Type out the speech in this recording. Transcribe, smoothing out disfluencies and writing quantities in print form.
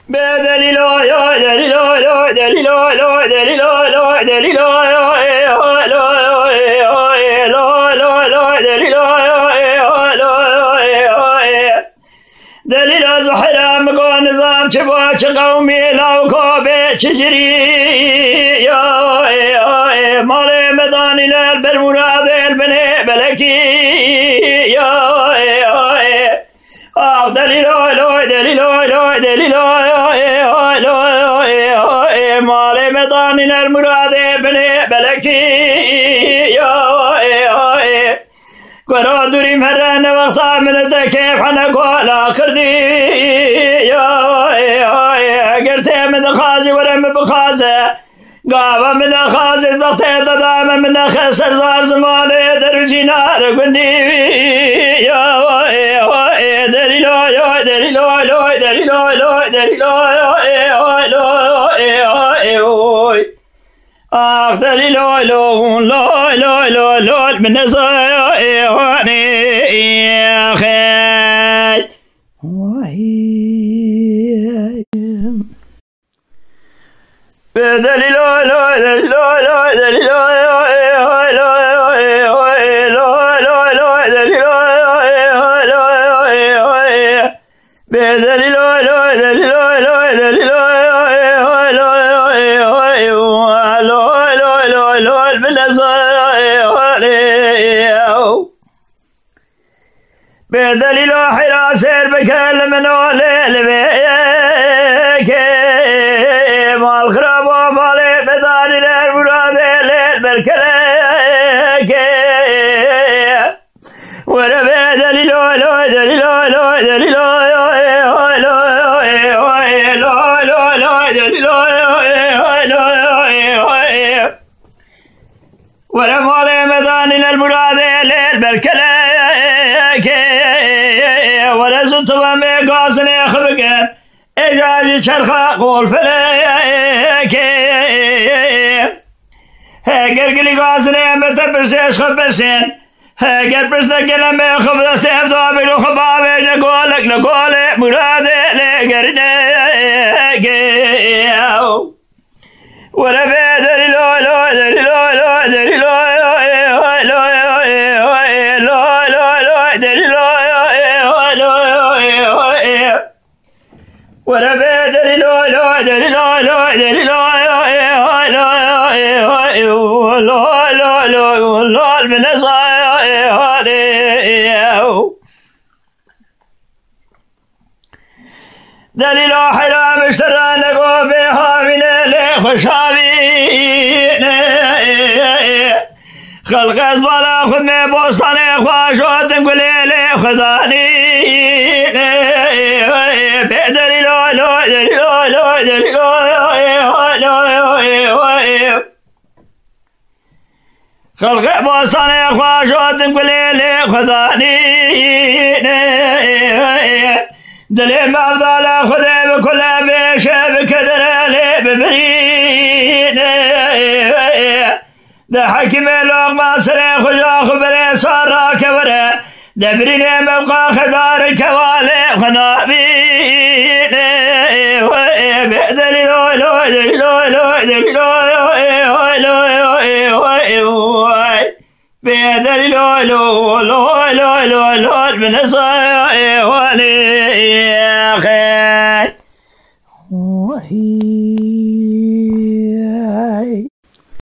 بدليل دليل البحر مقول نظام شبوش قومي لو كوبي تجري مالي مداني للبرمراد البني بلكي دليل مالي مداني للمراد البني بلكي قرار دوري مرن وقتا من كيف حنا قول آخر دي قرت من خازي ورم بخازة قابا من خازي وقتا ددام من خسر زار زماني درجي نار قندي دليل من صيواني يا خي بدليل بدليل حراسير بكلم نولي بيك مال خراب ومالي بداني للمراد للبركليك وربي دليل ورمالي مداني للمراد للبركليك ورزت ومي قاسني خبقن اجاجي شرخة قول فليك قرقلي قاسني متبرسيش خبرسين قربرسنا قلمي خبر سيف ضابي لخبابي نقولك نقولي مرادي لقرنيك وربي دليل دليل حرام اشترى لقوا بها من خشابين خلق أزبالا خدمي بوستاني خواشوات نقولي خذاني بدليل خلق بوستاني خواشوات نقولي خذاني دليل مفضل خذي بكل بيشه بكدر لي ببرين ده حكم لقمة سري خجا خبري صار كبره دبرين مبقى خدار كوالي خنابين بدليل من صيواني يا خي